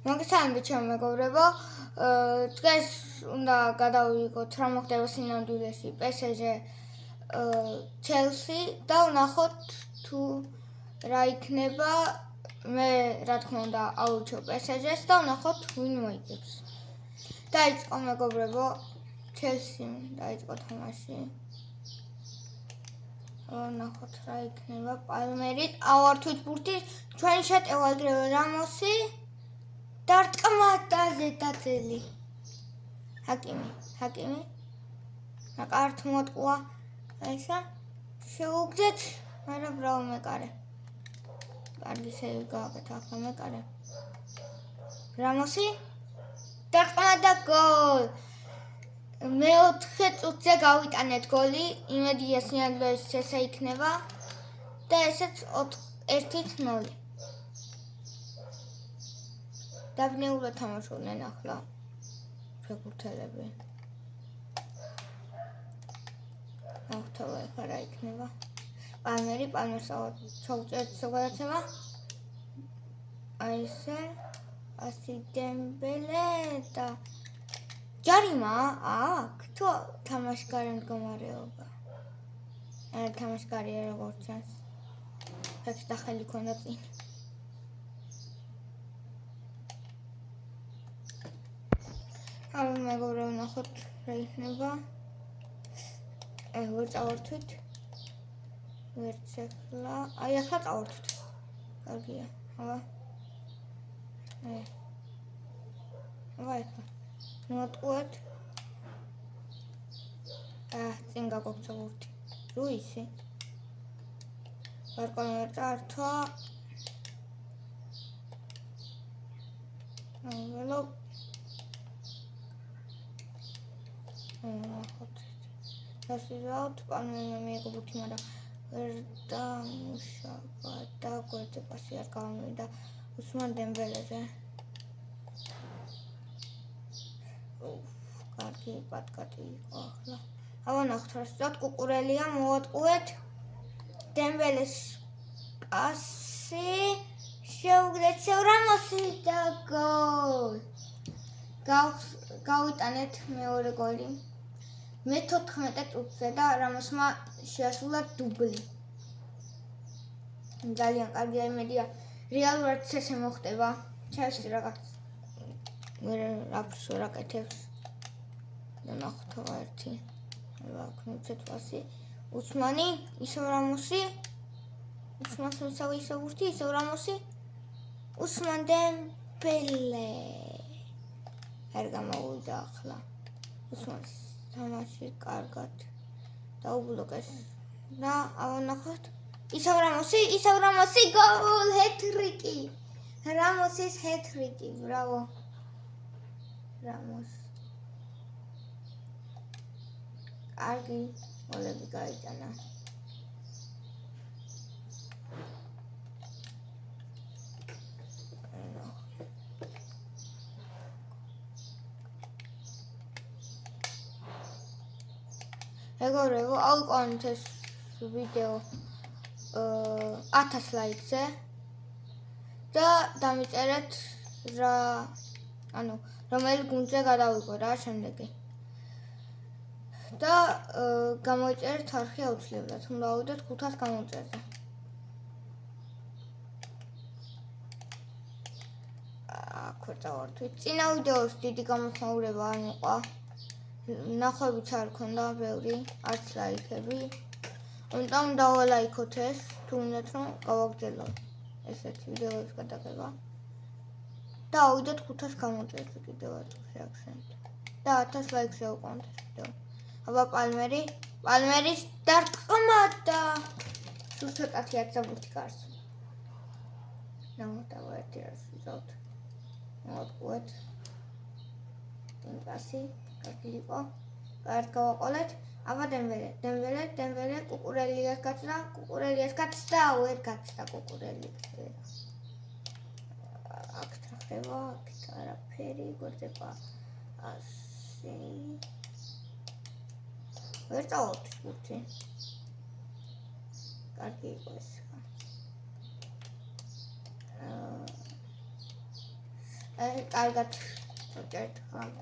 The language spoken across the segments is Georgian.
მოგესალმებით ჩემო მეგობრებო. დღეს უნდა გადავიღოთ რა მოხდება სინამდვილეში PSG Chelsea და ვნახოთ თუ რა იქნება. მე რა თქმა უნდა აუჩო PSG-ს და ვნახოთ ვინ მოიგებს. დაიწყო მეგობრებო, Chelsea დაიწყო თამაში. ვნახოთ რა იქნება. პალმერი ავართვით ბურთი, ჩვენი შეტევა ეგრევე რამოსი. დარტყმატაზე დაწელი. ჰაკიმი. ნაკართ მოტყვა. ესა შეუგდეთ, მაგრამ ბრავო მეკარე. კარგი სევი გააკეთა ახლა მეკარე. რამოსი დარტყმა და გოლ. მე-4 წუთზე გავიტანეთ გოლი, იმედია სინამდვილეში ესე იქნება და ესეც 1-0. დაბნეულად თამაშობდნენ ახლა ფეხბურთელები. ახლა ახლა რა იქნება? პალმერს ჩაუწერთ სოგადაცემა. აი ესე ასი დემბელე და ჯარიმა აქ თუ თამაშგარი მდგომარეობა. თამაშგარია როგორც ჩანს. ფეხი და ხელი ქონდა წინ. მეგობრებო, ნახოთ რა იქნება. ვერ წავართვით. ვერც ახლა. აი ახლა წავართვით. კარგია. აბა. ახლა. მოტყუეთ. წინ გაგვაქვს ბურთი. რუისი. ვარკონერ წართვა. ველო. დასიზავთ, პალმერმა მიიღო ბურთი, მაგრამ ვერ დამუშავა და გვერდზე პასი არ გამოვიდა უსმან დემბელეზე. კარგი პატკატი იყო ახლა. ვნახოთ რა სწორად კუკურელია, მოვატყუეთ. დემბელეს პასი შეუგდეთ რამოსი და გოლ. გავიტანეთ მეორე გოლი. მე-14 წუთზე და რამოსმა შეასრულა დუბლი. ძალიან კარგია, იმედია რეალურად ესე მოხდება. Chelsea რაღაც ვერ აკეთებს. და ნახოთ ერთი. ვაკნუცეთ პასი. უსმანი, ისევ რამოსი. ისევ ბურთი, ისევ რამოსი. უსმან დემბელე. არ გამოვიდა ახლა. უსმანს თამაში კარგად დაუბლოკეს. და ვნახოთ. ისევ რამოსი, გოლ, ჰეტრიკი. რამოსის ჰეტრიკი, ბრავო. რამოს. კარგი გოლები გაიტანა. მეგობრებო, ავიყვანოთ ეს ვიდეო 1000 ლაიქზე და დამიწერეთ რომელი გუნდზე გადავიღო რა შემდეგი. და გამოიწერეთ არხი აუცილებლად, უნდა ავიდეთ 500 გამოწერზე. აქვე წავართვით. წინა ვიდეოს დიდი გამოხმაურება არ მოყვა. ნახვებიც არ ქონდა ბევრი, არც ლაიქები. ამიტომ დავალაიქოთ ეს, თუ უნდათ რომ გავაგრძელოთ ესეთი ვიდეოების გადაღება. და ავიდეთ 500 გამოწერზე კიდევ ერთხელ შეაქცევთ. და 1000 ლაიქს შევყვანოთ ეს ვიდეო. აბა პალმერის დარტყმა და სულ ცოტათი აცა ბურთი კარს. ნამოთავა ერთი რას ვიზავთ. მოვატყუეთ. პასი კარგი იყო. კარგ გავაყოლეთ. აბა დემბელე კუკურელიას გაცდა, ვერ გაცდა კუკურელი. აქ თახება, აქ არაფერი, გვერდება ასი. ვერ წავავთ ბურთი. კარგი იყო ეს. კარგად ვწერთ ხომ.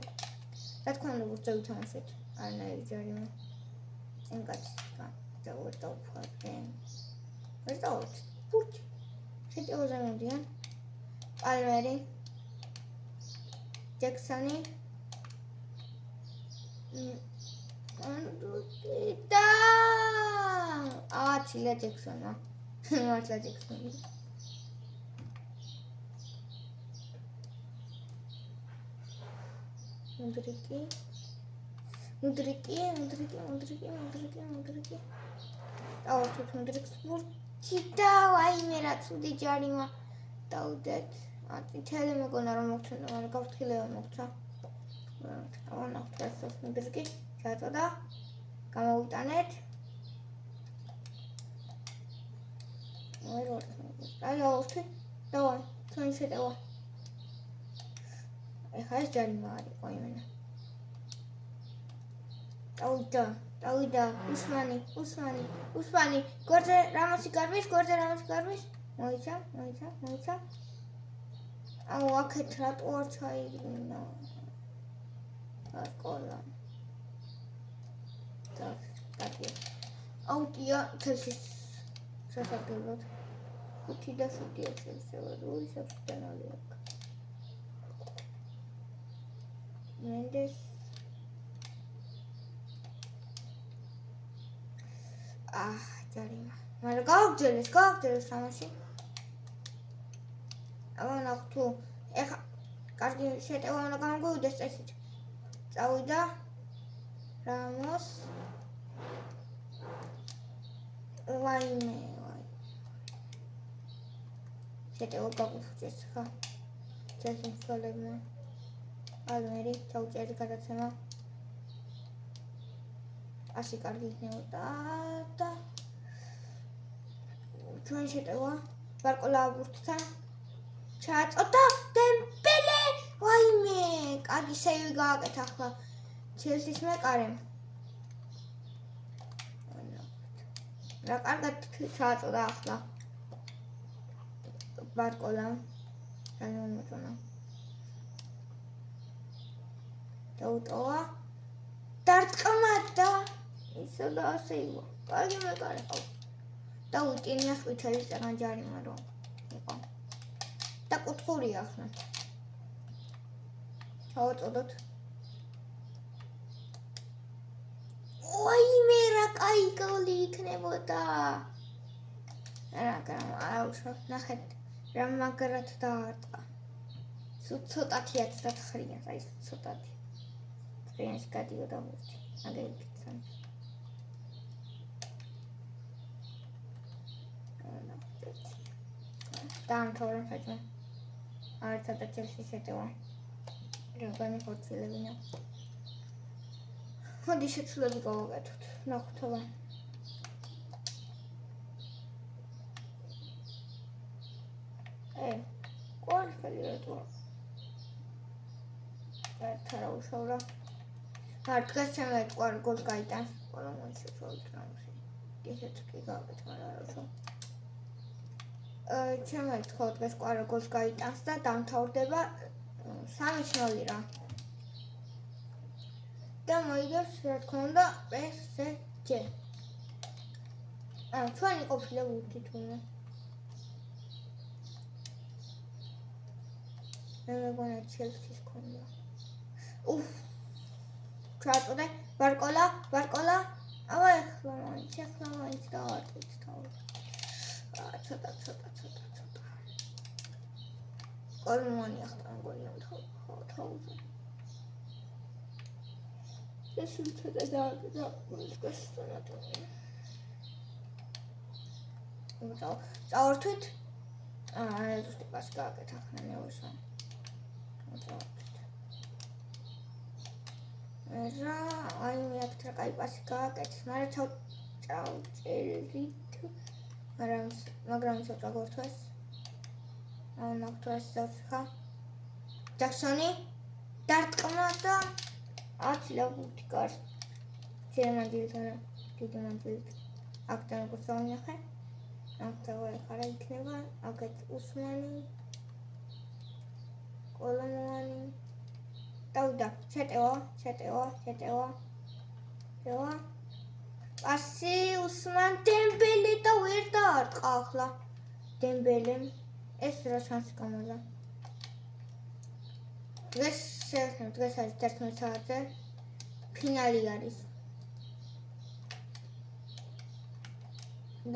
რა თქმა უნდა ვუწევ თამაშეთ. არანაირი ჯარიმა. წინკაცი დავუვარდენ. ვერტაოთ. პურტი. შეტევაზე მოდიან. პალმერი. ჯექსონი. და ცილა ჯექსონმა. მართლა ჯექსონი. მუდრიკი. დავარჩით მუდრიკს პურტი და ვაიმე რა ცუდი ჯარიმა დავდეთ. წითელი მეგონა რომ მოგცემდა, მაგრამ გავთხილება მოგცა. ნახეთ ეს მუდრიკი ჩაწოდა. გამოვიტანეთ. აი ავთი. დავაი, თქვენი შეტევა. ეხლა ეს ჯარიმა არის ყოიმენა. დავიდა, უსმანი. გვერდზე რამოსი გარბის. მოიცა. აუ, აქეთ რატო არ ჩაიგინა? არკოლა. აუტია თელსის სასარგებლოდ. 5 და 7 შეესწევლა, ორი საფრთხენალი აქვს. მენდეს ჯარიმა. მაგრამ გავაგრძელეს თამაში. ნახოთ თუ ეხა კარგი შეტევა უნდა გამოვიდეს წესით. წავიდა რამოს. ვაიმე. შეტევა გაგუხდეს ხა. ჯერჯერ სოლებმა. ალმერი ჩაუჭერი გადაცემა. ასე კარგი იქნებოდა და ჩვენ შეტევა ბარკოლა აბურთთან ჩააწოდა დემბელე. ვაიმე, კარგი სეივი გააკეთა ახლა ჩელსის მეკარემ. რა კარგად ჩააწოდა ახლა ბარკოლამ. განმოწონა. დაუტოვა. დარტყმა და ისე და ასე იყო. კარგი მეკარე ყავ. დაუტინია ყვითელი ჯარიმა რომ იყო. და კუთხურია ახლა. ჩავაწოდოთ. ვაიმე, რა კაი გოლი იქნებოდა. არა უშვა, ნახეთ რა მაგრად დაარტყა. ცოტათიაც დახრია, აი ცოტათი. წრეანში გადიოდა მურთი. აგერი კიცან. დაამთავრა საჭმე. არცა და ჩელსი შეტევა. როგორი ხორციელებინა. მოდი შეცვლები გავაკეთოთ. ნახოთ. ყველაფერი რატოა? თარა უშავრა. დგას ჩემი გოლს გაიტანს. ყველა მოიცავთ რამოსი. ისეთ კი გავაკეთე, მაგრამ არ უშავ. ჩემი დგას გოლს გაიტანს და დამთავრდება 3-0 რა. და მოიგებს რა თქმა უნდა PSG. ჩვენი ყოფილა ვუთი თუნდაც. მეგონა ჩელსის ქონდა. ჩაწოდე ბარკოლა. აბა ეხლა მაინც დავარტყით თავი. ცოტა. კოლმონი ახლა გოლი თავზე. ეს ცოტა და გასწორდა. წავართვით. ეს ტიპას გააკეთა ხნა მეუშა. რა აი მე აქ რა კაი პასი გააკეთე, მაგრამ ჩავწერით. მაგრამ ცოტა გორთვეს. ნახტოს დასხა. ჯაქსონი დარტყმა და აცილა გუთი კარს. ჩემანდილთან დიდმანდილ. აქთან გოსავნახე. აქ თავი ხარა იქნება. აქეთ უსმანი. კოლომოვანი დავიდა შეტევა პასი უსმან დემბელე და ვერ დაარტყა ახლა დემბელემ ეს რა შანსი გამოდა დღეს არის 11 საათზე ფინალი არის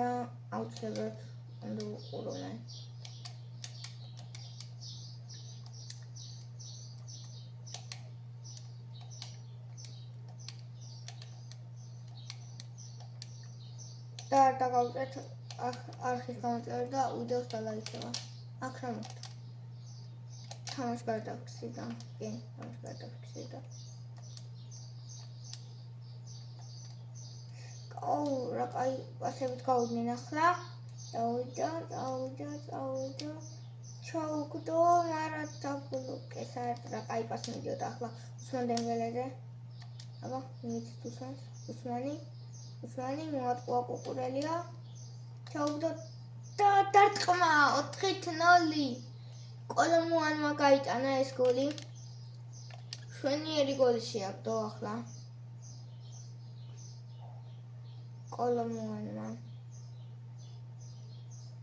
და აუცილებლად უნდა უყურონ და დაგავწეთ არხის გამოწერა და ვიდეოს დალაიქება. აქ რა მოხდა? თამაში გადავხსიდა. კი, თამაში გადავხსიდა. რა კაი პასებით გავიდნენ ახლა. დავიდა. ჩაუგდო, მაგრამ დაბლოკე საერთოდ რა კაი პასი მიდიოდა ახლა უსმან დემბელეზე. აბა, მით უსმანი მოატყუა კუკურელია ჩაუგდო და დარტყმა 4-0 კოლომოვანმა გაიტანა ეს გოლი შვენიერი გოლი შეაგდო ახლა კოლომოვანმა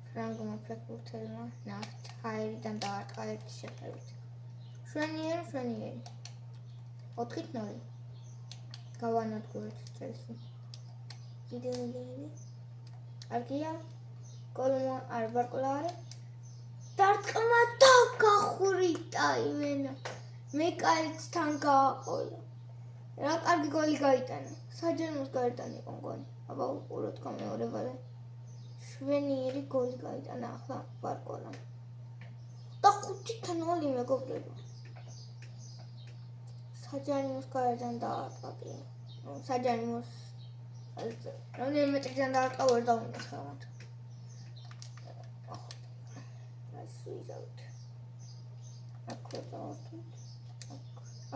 ფრანგმა ფრენკფურტერმა ნახტ ჰაერიდან დაარტყა ერთი შეფერებით შვენიერი 4-0 გავანადგურეთ წელსი არგია კოლომო არ ბარკულარი დარტყმა და გახურიტა იმენა მე კაიცთან გააყოლა რა კარგი გოლი გაიტანა საჯერმოს გაიტანა იყო გოლი აბა უყუროთ გამეორებაზე შვენიერი გოლი გაიტანა ახლა ბარკულამ და 5-0 მეგობრებო საჯერმოს გაიტანა დაარტყა საჯერმოს რამდენი მეტრიდან დაარტყა ვერ დავინახე მათ let's squeeze out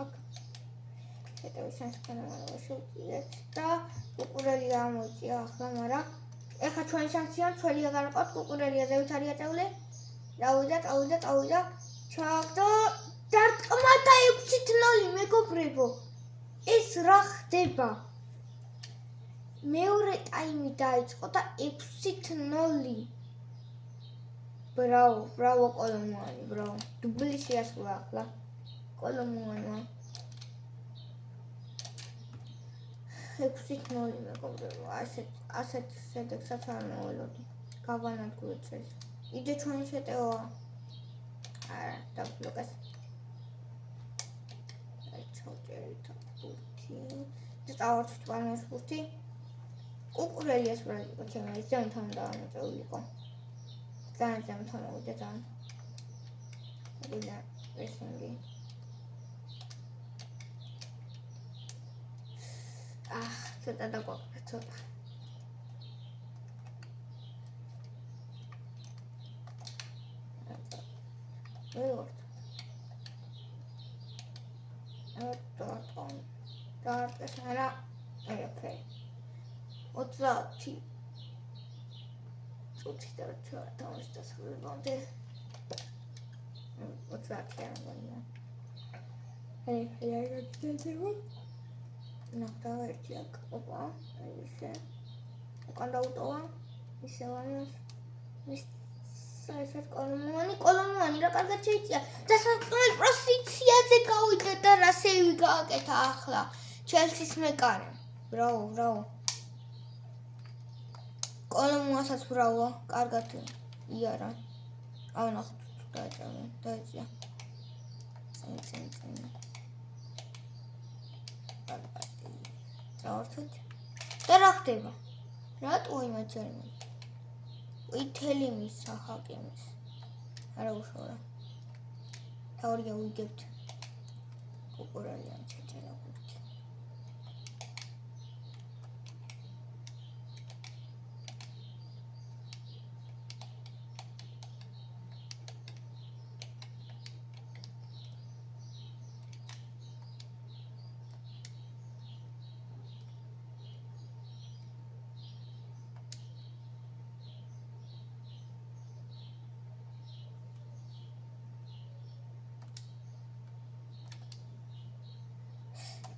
აქ შეტევის შანსკანა შევწიეთ და კუკურელია ამოიწია ახლა მაგრამ ეხლა ჩვენი შანსია ცველია გარყავთ კუკურელია ზევით არის აწეული წავიდა ჩააგდო დარტყმა და 6-0 მეგობრებო ეს რა ხდება მეორე ტაიმი დაიწყო და 6-0 ბრავო კოლომოვანი ბრავო დუბლი შეასრულა ახლა კოლომოვანმა 6-0 მეგობრებო ასეთ შედეგსაც არ მოველოდი გავანადგურეთ წელს იდე ჩვენი შეტევა არა დაბლოკეს ჩავწერეთ ბურთი და წავარჩით პანოს ბურთი კუკურელიას ბრალიკო ჩემი ის ძალიან დაანაწეულიყო ძალიან მოვიდა ძალიან ვიდა პრესინგი ცოტა დაგვაქვს ცოტა არა ოკეი 30 წუთი დარჩა თამაში დასრულებამდე 30 არ მგონია გაგიძება ნახტა ერთი აქ ოპა ისე უკან დაუტოვა ისე ვანოს ის საერთოდ კოლომოვანი რა კარგად შეიწია და საკუთარ პოზიციაზე გავიდა და რა სევი გააკეთა ახლა ჩელსის მეკარე ბრავო კოლომოვასაც ბრავო კარგად იარა ავნახოთ დაეწია წავართოთ და რა ხდება რატო იმაჩერმე ითელი მისა ჰაკიმის არა უშორა თავია უიგებთ კუკურელიან ჩეჩერა გურთი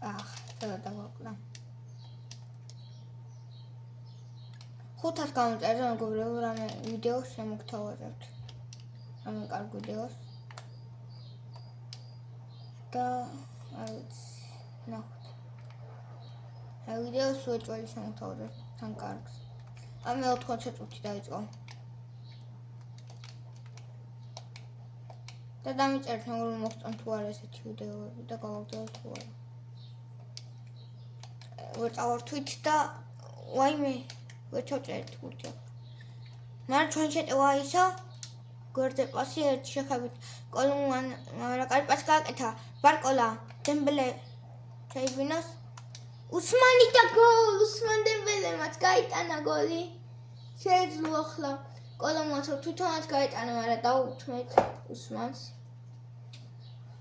ცოტა დავაკლა. 500 გამოწერე მეგობრებო, რამე ვიდეოს შემოგთავაზებთ. რამე კარგ ვიდეოს. და არ ვიცი, ნახოთ. ვიდეოს უეჭველი შემოგთავაზებთ თან კარგს. ამე 80 წუთი დაიწყო. და დამიწერეთ როგორ მოგწონთ თუ არა ესეთი ვიდეოები და გავაგრძელოთ თუ არა. ვეწავართვით და ვაიმე ვეჩოჭერთ გულით. მაგრამ ჩვენ შეტევა ისო გვერდზე პასი ერთ შეხებით კოლუმან რა კარი პასი გააკეთა ბარკოლა დემბელე ჩაიბინოს უსმანი და გოლ უსმან დემბელემაც გაიტანა გოლი შეეძლო ახლა კოლუმანს თვითონაც გაიტანა მაგრამ დაუთმეთ უსმანს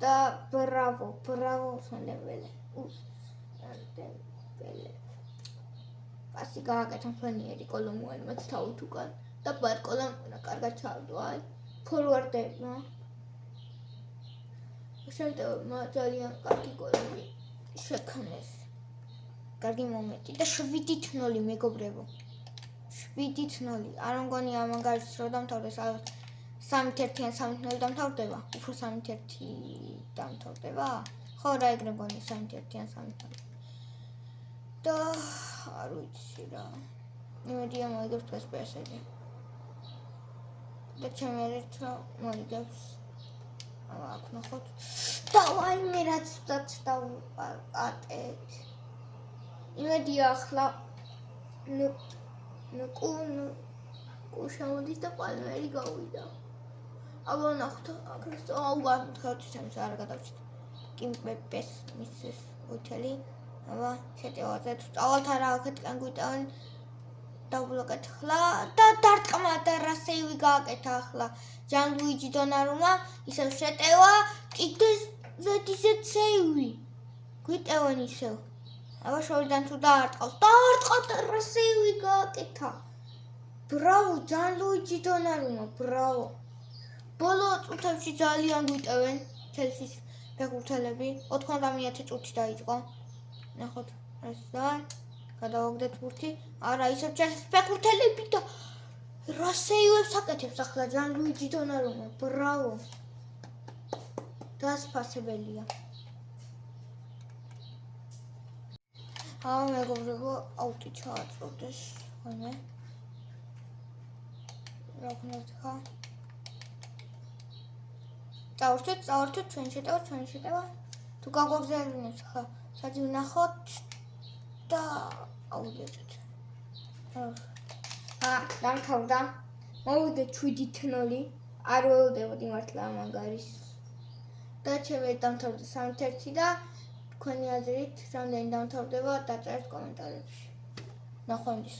და ბრავო უსმან დემბელე პასი გააკეთა მფრენიერი კოლუმანმაც თავით უკან და ბარკოლამ კარგად ჩავდო აი ფორვარდებმა შემტევებმა ძალიან კარგი გოლები შექმნეს კარგი მომენტი და 7-0 მეგობრებო 7-0 არ მგონი ამან გარს რო დამთავრდეს ალბათ 3-1-ან 3-0 დამთავრდება უფრო 3-1 დამთავრდება ხო რა ეგრე მგონი 3-1-ან 3-0 და არ ვიცი რა იმედია მოიგებს დღეს PSG და ჩემი აზრით მოიგებს აქ ნახოთ და ვაიმე რაც დავაკატეთ იმედია ახლა ნუ შემოდის და პალმერი გავიდა აბა ნახოთ აქ აუგან ხოთ ჩემს არ გადავჭით კიმპეპეს მისის უთელი აბა შეტევაზე თუ წავალთ არა აქეთკენ გვიტევენ დაბლოკეთ ახლა და დარტყმა და რასეივი გააკეთა ახლა ჯანლუიჯი დონარუმა ისევ შეტევა კიდე ზედიზეთ სეივი გვიტევენ ისევ აბა შორიდან თუ დაარტყავს და რასეივი გააკეთა ბრავო ჯანლუიჯი დონარუმა ბრავო ბოლო წუთებში ძალიან გვიტევენ ჩელსის ფეხბურთელები 90 წუთი დაიწყო ნახოთ ეს და გადავაგდეთ ბურთი არა ისევ ჩელსის ფეხბურთელები და რასეივებს აკეთებს ახლა ჯანლუიჯი დონარუმა ბრავო დასფასებელია მეგობრებო აუტი ჩააწოვდეს ხოლმე რა გქონდათ ხა წავართვით ჩვენ შეტევა თუ გაგვაგზავნებს ხა სადი ვნახოთ და აუგებთ დამთავრდა მოვიდეთ 7-0 არ ველოდებოდი მართლა ამან გარის და ჩემი დამთავრდა 3-1 და თქვენი აზრით რამდენი დამთავრდება დაწერთ კომენტარებში ნახვამდის